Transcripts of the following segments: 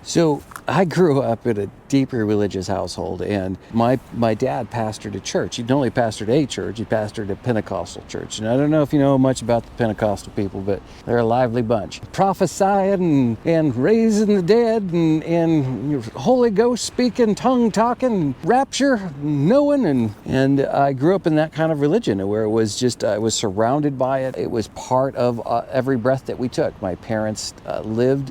So I grew up in a deeply religious household, and my dad pastored a church. He not only pastored a church, he pastored a Pentecostal church. And I don't know if you know much about the Pentecostal people, but they're a lively bunch. Prophesying and raising the dead and Holy Ghost speaking, tongue talking, rapture, knowing. And I grew up in that kind of religion where it was just, I was surrounded by it. It was part of every breath that we took. My parents lived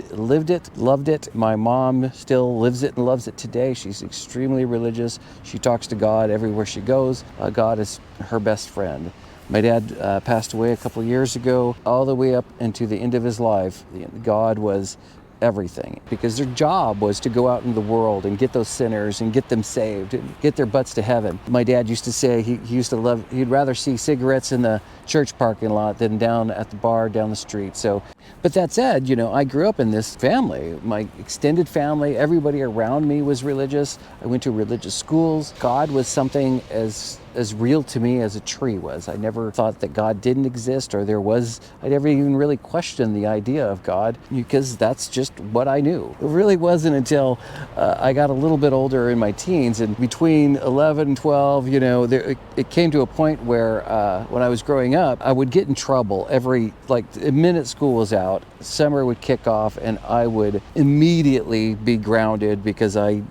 it, loved it. My mom still lives it and loves it today. She's extremely religious. She talks to God everywhere she goes. God is her best friend. My dad passed away a couple of years ago. All the way up into the end of his life, God was everything, because their job was to go out in the world and get those sinners and get them saved and get their butts to heaven. My dad used to say he'd rather see cigarettes in the church parking lot than down at the bar down the street. So, but that said, I grew up in this family. My extended family, everybody around me was religious. I went to religious schools. God was something as real to me as a tree was. I never thought that God didn't exist, or I never even really questioned the idea of God, because that's just what I knew. It really wasn't until I got a little bit older in my teens, and between 11 and 12, it came to a point where when I was growing up, I would get in trouble the minute school was out, summer would kick off, and I would immediately be grounded because I,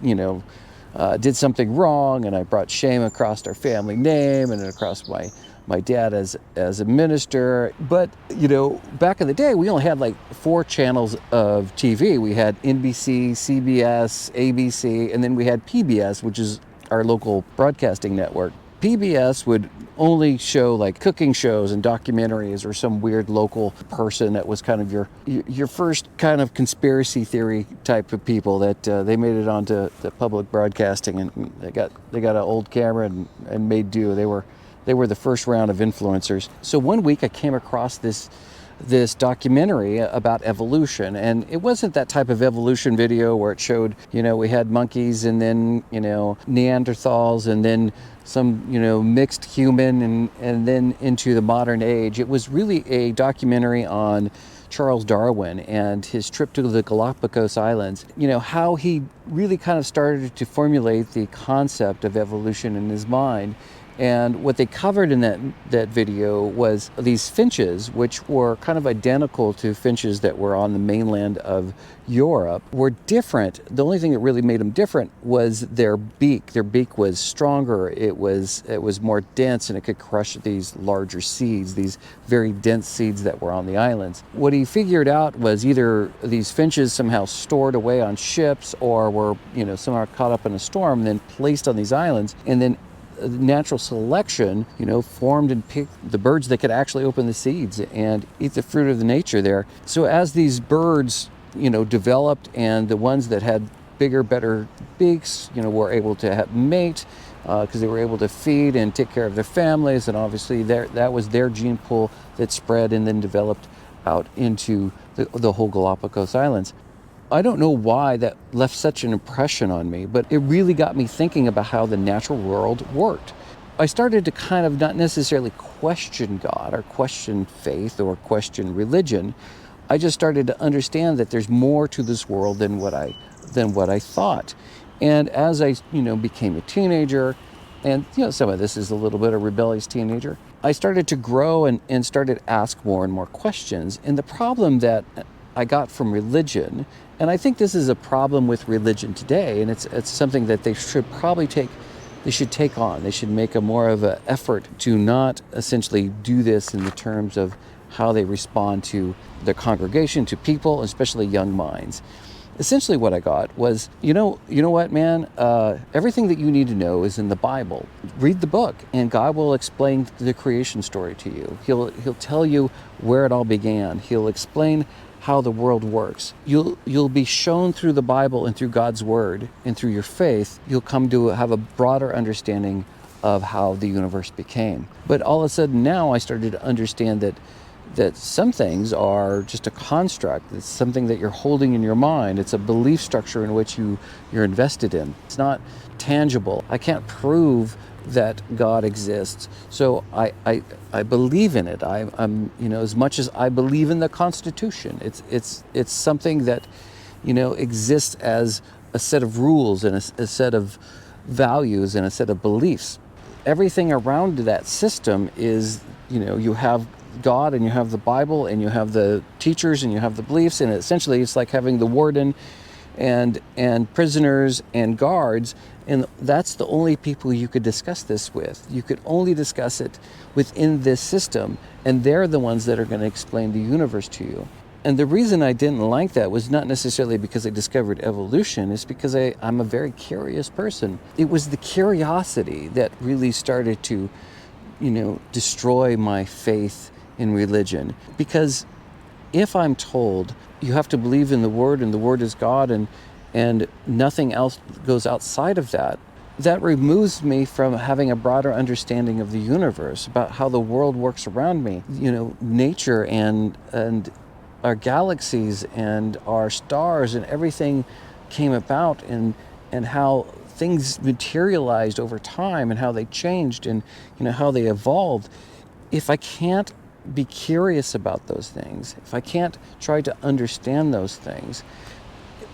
did something wrong, and I brought shame across our family name and across my dad as a minister. But back in the day, we only had 4 channels of TV. We had NBC, CBS, ABC, and then we had PBS, which is our local broadcasting network. PBS would only show cooking shows and documentaries, or some weird local person that was kind of your first kind of conspiracy theory type of people that they made it onto the public broadcasting, and they got an old camera and made do. They were the first round of influencers. So one week I came across this documentary about evolution, and it wasn't that type of evolution video where it showed we had monkeys and then Neanderthals and then some mixed human and then into the modern age. It was really a documentary on Charles Darwin and his trip to the Galapagos Islands, how he really kind of started to formulate the concept of evolution in his mind. And what they covered in that video was these finches, which were kind of identical to finches that were on the mainland of Europe, were different. The only thing that really made them different was their beak. Their beak was stronger, it was more dense, and it could crush these larger seeds, these very dense seeds that were on the islands. What he figured out was either these finches somehow stored away on ships, or were somehow caught up in a storm and then placed on these islands, and then natural selection, formed and picked the birds that could actually open the seeds and eat the fruit of the nature there. So as these birds, developed, and the ones that had bigger, better beaks, were able to mate because they were able to feed and take care of their families, and obviously that was their gene pool that spread and then developed out into the whole Galapagos Islands. I don't know why that left such an impression on me, but it really got me thinking about how the natural world worked. I started to kind of not necessarily question God or question faith or question religion. I just started to understand that there's more to this world than what I thought. And as I, became a teenager, and some of this is a little bit of rebellious teenager, I started to grow and started to ask more and more questions. And the problem that I got from religion, and I think this is a problem with religion today, and it's something that they should take on. They should make a more of an effort to not essentially do this in the terms of how they respond to their congregation, to people, especially young minds. Essentially what I got was, you know what, man, everything that you need to know is in the Bible. Read the book, and God will explain the creation story to you. He'll tell you where it all began. He'll explain how the world works. You'll be shown through the Bible and through God's word and through your faith, you'll come to have a broader understanding of how the universe became. But all of a sudden now I started to understand that some things are just a construct. It's something that you're holding in your mind. It's a belief structure in which you're invested in. It's not tangible. I can't prove that God exists. So I believe in it. I'm as much as I believe in the Constitution. It's something that exists as a set of rules and a set of values and a set of beliefs. Everything around that system is, you have God and you have the Bible and you have the teachers and you have the beliefs, and essentially it's like having the warden and prisoners and guards, and that's the only people you could discuss this with. You could only discuss it within this system, and they're the ones that are going to explain the universe to you. And the reason I didn't like that was not necessarily because I discovered evolution, it's because I'm a very curious person. It was the curiosity that really started to, destroy my faith in religion. Because if I'm told you have to believe in the Word and the Word is God and nothing else goes outside of that, that removes me from having a broader understanding of the universe, about how the world works around me. Nature and our galaxies and our stars and everything came about, and how things materialized over time and how they changed and how they evolved. If I can't be curious about those things, if I can't try to understand those things,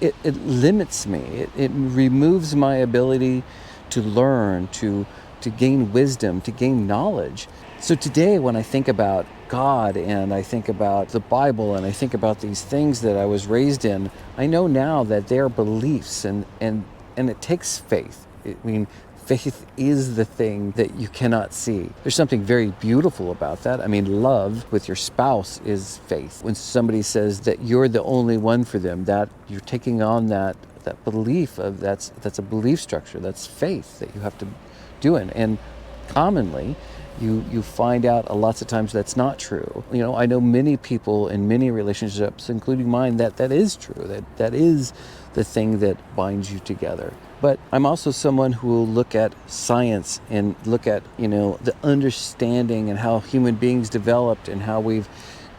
it limits me. It removes my ability to learn, to gain wisdom, to gain knowledge. So today, when I think about God and I think about the Bible and I think about these things that I was raised in, I know now that they are beliefs, and it takes faith. Faith is the thing that you cannot see. There's something very beautiful about that. Love with your spouse is faith. When somebody says that you're the only one for them, that you're taking on that belief of that's a belief structure. That's faith that you have to do it. And commonly, you find out lots of times that's not true. I know many people in many relationships, including mine, that is true. That is the thing that binds you together. But I'm also someone who will look at science and look at, the understanding and how human beings developed and how we've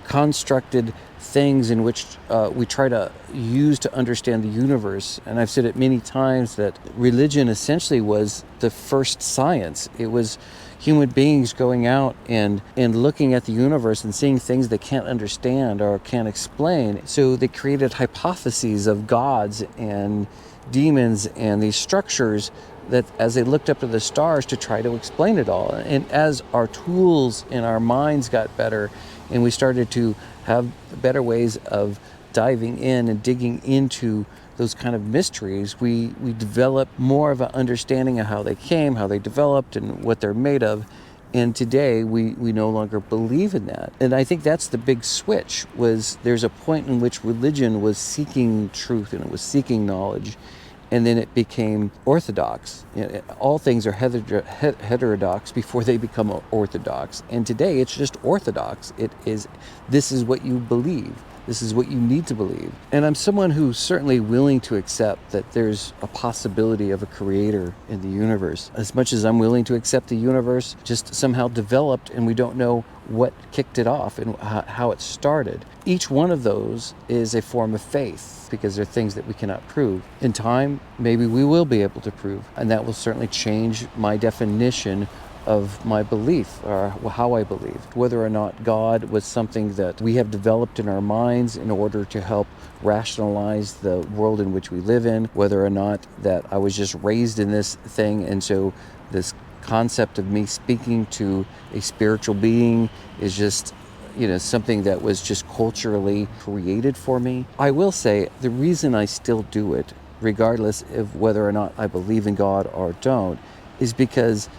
constructed things in which we try to use to understand the universe. And I've said it many times that religion essentially was the first science. It was human beings going out and looking at the universe and seeing things they can't understand or can't explain. So they created hypotheses of gods and demons and these structures that, as they looked up to the stars, to try to explain it all. And as our tools in our minds got better and we started to have better ways of diving in and digging into those kind of mysteries, we developed more of an understanding of how they came, how they developed, and what they're made of. And today we no longer believe in that. And I think that's the big switch. There's a point in which religion was seeking truth and it was seeking knowledge, and then it became orthodox. All things are heterodox before they become orthodox. And today it's just orthodox. This is what you believe. This is what you need to believe. And I'm someone who's certainly willing to accept that there's a possibility of a creator in the universe. As much as I'm willing to accept the universe just somehow developed and we don't know what kicked it off and how it started. Each one of those is a form of faith, because they're things that we cannot prove. In time, maybe we will be able to prove, and that will certainly change my definition of my belief, or how I believed. Whether or not God was something that we have developed in our minds in order to help rationalize the world in which we live in, whether or not that I was just raised in this thing, and so this concept of me speaking to a spiritual being is just something that was just culturally created for me. I will say the reason I still do it, regardless of whether or not I believe in God or don't, is because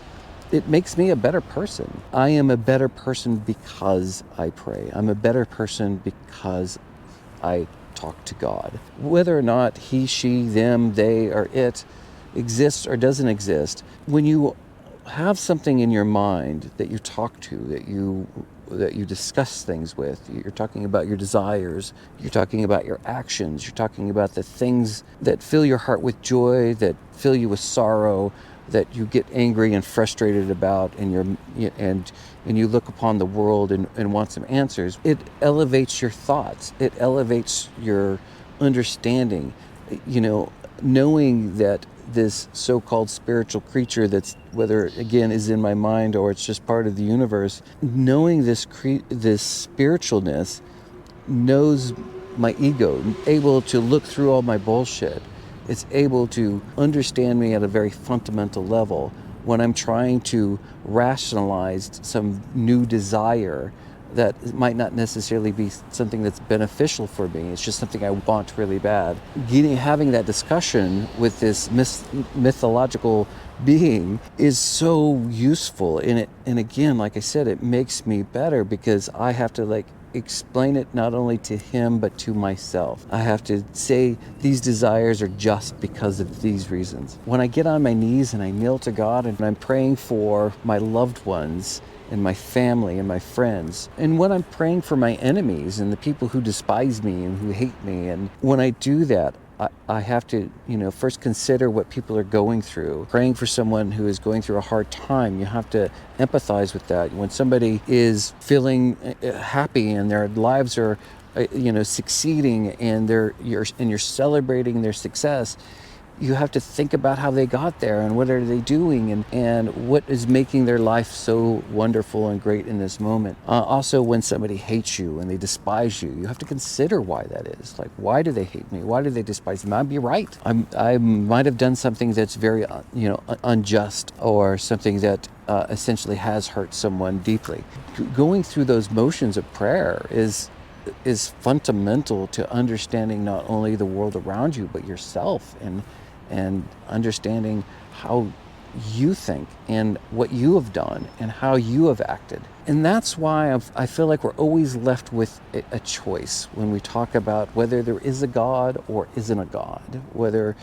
it makes me a better person. I am a better person because I pray. I'm a better person because I talk to God. Whether or not he, she, them, they, or it exists or doesn't exist, when you have something in your mind that you talk to, that you discuss things with, you're talking about your desires, you're talking about your actions, you're talking about the things that fill your heart with joy, that fill you with sorrow, that you get angry and frustrated about, and you look upon the world and want some answers. It elevates your thoughts. It elevates your understanding. Knowing that this so-called spiritual creature, that's, whether again is in my mind or it's just part of the universe, knowing this spiritualness knows my ego, able to look through all my bullshit. It's able to understand me at a very fundamental level when I'm trying to rationalize some new desire that might not necessarily be something that's beneficial for me. It's just something I want really bad. Having that discussion with this mythological being is so useful. And again, like I said, it makes me better because I have to explain it not only to him but to myself. I have to say these desires are just because of these reasons. When I get on my knees and I kneel to God and I'm praying for my loved ones and my family and my friends, and when I'm praying for my enemies and the people who despise me and who hate me, and when I do that, I have to, first consider what people are going through. Praying for someone who is going through a hard time, you have to empathize with that. When somebody is feeling happy and their lives are, succeeding, and you're celebrating their success, you have to think about how they got there and what are they doing and what is making their life so wonderful and great in this moment. Also, when somebody hates you and they despise you, you have to consider why that is. Like, why do they hate me? Why do they despise me? I might be right. I might have done something that's very, unjust, or something that essentially has hurt someone deeply. Going through those motions of prayer is fundamental to understanding not only the world around you but yourself, and understanding how you think and what you have done and how you have acted. And that's why I feel like we're always left with a choice when we talk about whether there is a God or isn't a God, whether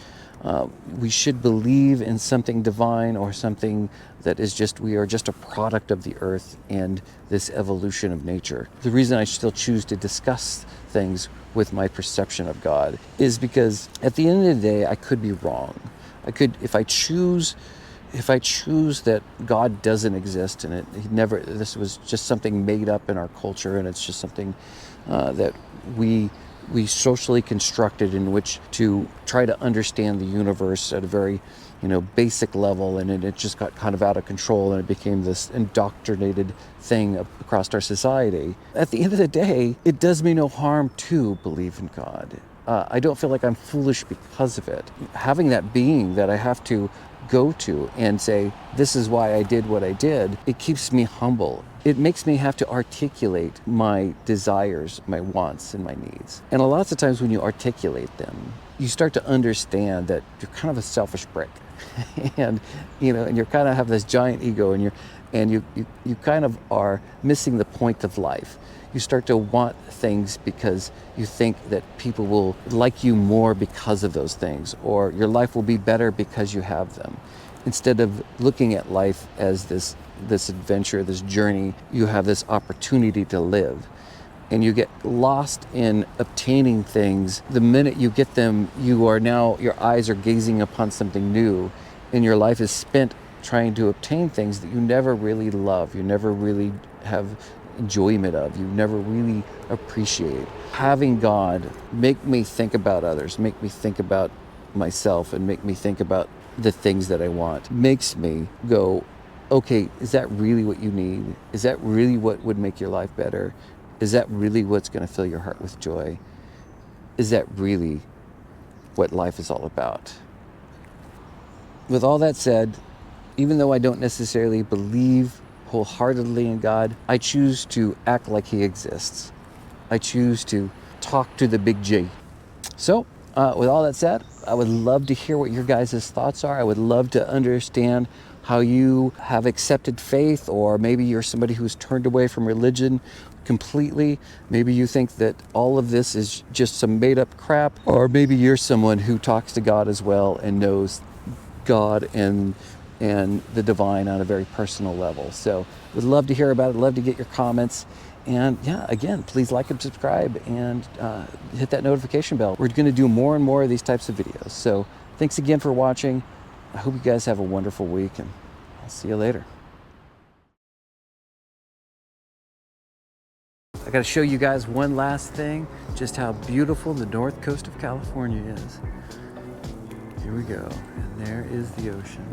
we should believe in something divine or something that is we are just a product of the earth and this evolution of nature. The reason I still choose to discuss things with my perception of God is because at the end of the day, I could be wrong. If I choose that God doesn't exist and this was just something made up in our culture, and it's just something that we socially constructed in which to try to understand the universe at a very basic level, and it just got kind of out of control and it became this indoctrinated thing across our society. At the end of the day, it does me no harm to believe in God. I don't feel like I'm foolish because of it. Having that being that I have to go to and say, this is why I did what I did, it keeps me humble. It makes me have to articulate my desires, my wants, and my needs. And a lot of times when you articulate them, you start to understand that you're kind of a selfish prick. and you kind of have this giant ego, and you kind of are missing the point of life. You start to want things because you think that people will like you more because of those things, or your life will be better because you have them. Instead of looking at life as this adventure, this journey, you have this opportunity to live. And you get lost in obtaining things. The minute you get them, your eyes are gazing upon something new, and your life is spent trying to obtain things that you never really love, you never really have enjoyment of, you never really appreciate. Having God make me think about others, make me think about myself, and make me think about the things that I want, makes me go, okay, is that really what you need? Is that really what would make your life better? Is that really what's going to fill your heart with joy? Is that really what life is all about? With all that said, even though I don't necessarily believe wholeheartedly in God, I choose to act like he exists. I choose to talk to the big G. So, with all that said, I would love to hear what your guys' thoughts are. I would love to understand how you have accepted faith, or maybe you're somebody who's turned away from religion completely. Maybe you think that all of this is just some made up crap, or maybe you're someone who talks to God as well and knows God and the divine on a very personal level. So would love to hear about it, love to get your comments. And yeah, again, please like and subscribe and hit that notification bell. We're going to do more and more of these types of videos. So thanks again for watching. I hope you guys have a wonderful week, and I'll see you later. I got to show you guys one last thing, just how beautiful the north coast of California is. Here we go, and there is the ocean.